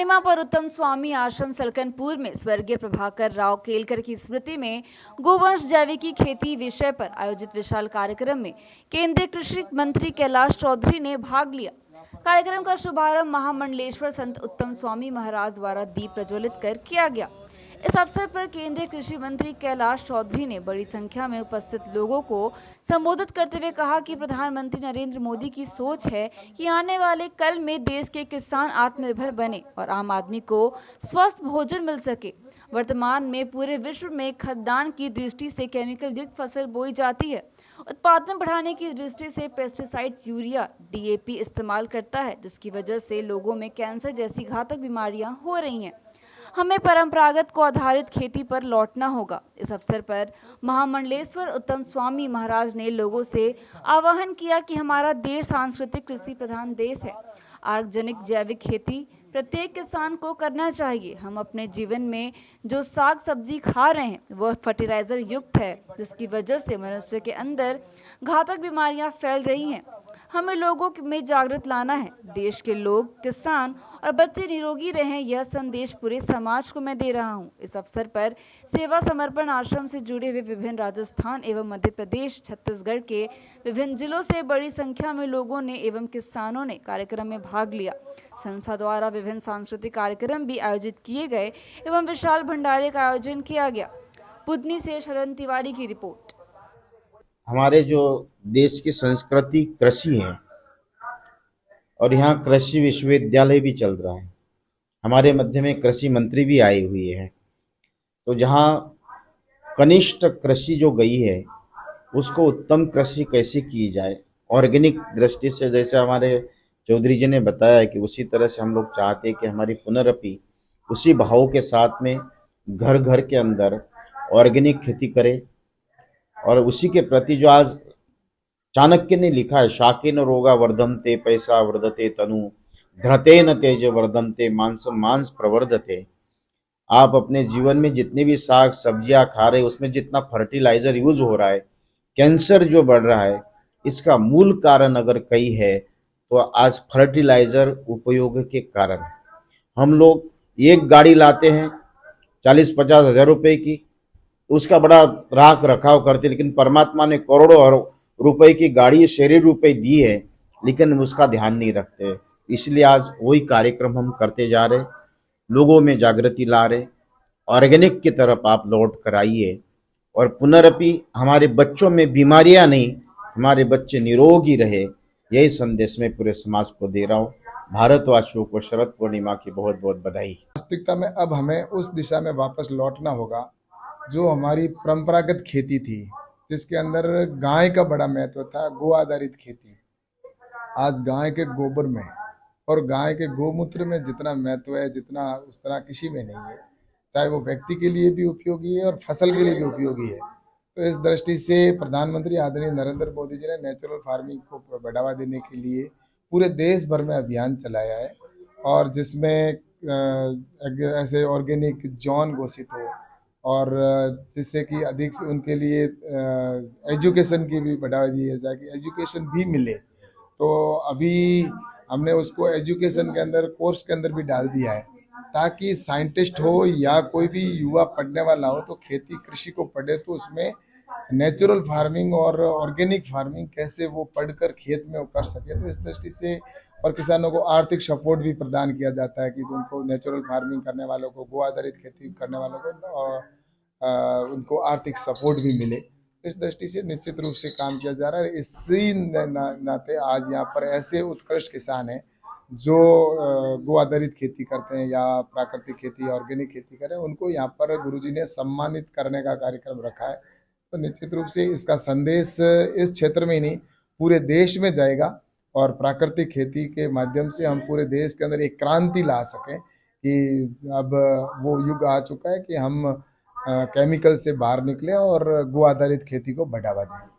पूर्णिमा पर उत्तम स्वामी आश्रम सलकनपुर में स्वर्गीय प्रभाकर राव केलकर की स्मृति में गोवंश जैविकी खेती विषय पर आयोजित विशाल कार्यक्रम में केंद्रीय कृषि मंत्री कैलाश चौधरी ने भाग लिया। कार्यक्रम का शुभारंभ महामंडलेश्वर संत उत्तम स्वामी महाराज द्वारा दीप प्रज्वलित कर किया गया। इस अवसर पर केंद्रीय कृषि मंत्री कैलाश चौधरी ने बड़ी संख्या में उपस्थित लोगों को संबोधित करते हुए कहा कि प्रधानमंत्री नरेंद्र मोदी की सोच है कि आने वाले कल में देश के किसान आत्मनिर्भर बने और आम आदमी को स्वस्थ भोजन मिल सके। वर्तमान में पूरे विश्व में खाद्यान्न की दृष्टि से केमिकल युक्त फसल बोई जाती है। उत्पादन बढ़ाने की दृष्टि से पेस्टिसाइड्स, यूरिया, डीएपी इस्तेमाल करता है, जिसकी वजह से लोगों में कैंसर जैसी घातक बीमारियां हो रही हैं। हमें परंपरागत को आधारित खेती पर लौटना होगा। इस अवसर पर महामंडलेश्वर उत्तम स्वामी महाराज ने लोगों से आह्वान किया कि हमारा देश सांस्कृतिक कृषि प्रधान देश है। ऑर्गेनिक जैविक खेती प्रत्येक किसान को करना चाहिए। हम अपने जीवन में जो साग सब्जी खा रहे हैं वह फर्टिलाइजर युक्त है, जिसकी वजह से मनुष्य के अंदर घातक बीमारियां फैल रही हैं। हमें लोगों में जागृत लाना है। देश के लोग, किसान और बच्चे निरोगी रहें, यह संदेश पूरे समाज को मैं दे रहा हूं। इस अवसर पर सेवा समर्पण आश्रम से जुड़े हुए विभिन्न राजस्थान एवं मध्य प्रदेश, छत्तीसगढ़ के विभिन्न जिलों से बड़ी संख्या में लोगों ने एवं किसानों ने कार्यक्रम में भाग लिया। संस्था द्वारा विभिन्न सांस्कृतिक कार्यक्रम भी आयोजित किए गए एवं विशाल भंडारे का आयोजन किया गया। बुधनी से शरण तिवारी की रिपोर्ट। हमारे जो देश की संस्कृति कृषि है और यहाँ कृषि विश्वविद्यालय भी चल रहा है। हमारे मध्य में कृषि मंत्री भी आए हुए हैं। तो जहाँ कनिष्ठ कृषि जो गई है उसको उत्तम कृषि कैसे की जाए, ऑर्गेनिक दृष्टि से, जैसे हमारे चौधरी जी ने बताया कि उसी तरह से हम लोग चाहते हैं कि हमारी पुनरअपि उसी भाव के साथ में घर घर के अंदर ऑर्गेनिक खेती करे। और उसी के प्रति जो आज चाणक्य ने लिखा है, शाकेन रोगा वर्धन्ते पैसा वर्धते तनु घृतेन तेज वर्धन्ते मांस मांस प्रवर्धते। आप अपने जीवन में जितने भी साग सब्जियां खा रहे हैं उसमें जितना फर्टिलाइजर यूज हो रहा है, कैंसर जो बढ़ रहा है, इसका मूल कारण अगर कई है तो आज फर्टिलाइजर उपयोग के कारण। हम लोग एक गाड़ी लाते हैं 40-50 हजार रुपए की, उसका बड़ा राख रखाव करते, लेकिन परमात्मा ने करोड़ों और रुपए की गाड़ी शरीर रुपए दी है, लेकिन उसका ध्यान नहीं रखते। इसलिए आज वही कार्यक्रम हम करते जा रहे, लोगों में जागृति ला रहे। ऑर्गेनिक की तरफ आप लौट कर आइए और पुनरअपि हमारे बच्चों में बीमारियां नहीं, हमारे बच्चे निरोगी रहे, यही संदेश मैं पूरे समाज को दे रहा हूँ। भारतवासियों को शरद पूर्णिमा की बहुत बहुत बधाई। वास्तविकता में अब हमें उस दिशा में वापस लौटना होगा जो हमारी परंपरागत खेती थी, जिसके अंदर गाय का बड़ा महत्व था, गो आधारित खेती। आज गाय के गोबर में और गाय के गोमूत्र में जितना महत्व है, जितना उस तरह किसी में नहीं है। चाहे वो व्यक्ति के लिए भी उपयोगी है और फसल के लिए भी उपयोगी है। तो इस दृष्टि से प्रधानमंत्री आदरणीय नरेंद्र मोदी जी ने नेचुरल फार्मिंग को बढ़ावा देने के लिए पूरे देश भर में अभियान चलाया है, और जिसमें ऐसे ऑर्गेनिक जॉन घोषित हो, और जिससे कि अधिक से उनके लिए एजुकेशन की भी बढ़ावा दिया जाए कि एजुकेशन भी मिले। तो अभी हमने उसको एजुकेशन के अंदर, कोर्स के अंदर भी डाल दिया है, ताकि साइंटिस्ट हो या कोई भी युवा पढ़ने वाला हो तो खेती कृषि को पढ़े तो उसमें नेचुरल फार्मिंग और ऑर्गेनिक फार्मिंग कैसे वो पढ़कर खेत में वो कर सके। तो इस दृष्टि से और किसानों को आर्थिक सपोर्ट भी प्रदान किया जाता है कि उनको नेचुरल फार्मिंग करने वालों को, गो आधारित खेती करने वालों को उनको आर्थिक सपोर्ट भी मिले। इस दृष्टि से निश्चित रूप से काम किया जा रहा है। इसी नाते आज यहाँ पर ऐसे उत्कृष्ट किसान हैं जो गो आधारित खेती करते हैं या प्राकृतिक खेती, ऑर्गेनिक खेती करें, उनको यहाँ पर गुरुजी ने सम्मानित करने का कार्यक्रम रखा है। तो निश्चित रूप से इसका संदेश इस क्षेत्र में ही नहीं, पूरे देश में जाएगा, और प्राकृतिक खेती के माध्यम से हम पूरे देश के अंदर एक क्रांति ला सकें कि अब वो युग आ चुका है कि हम केमिकल से बाहर निकले और गो आधारित खेती को बढ़ावा दें।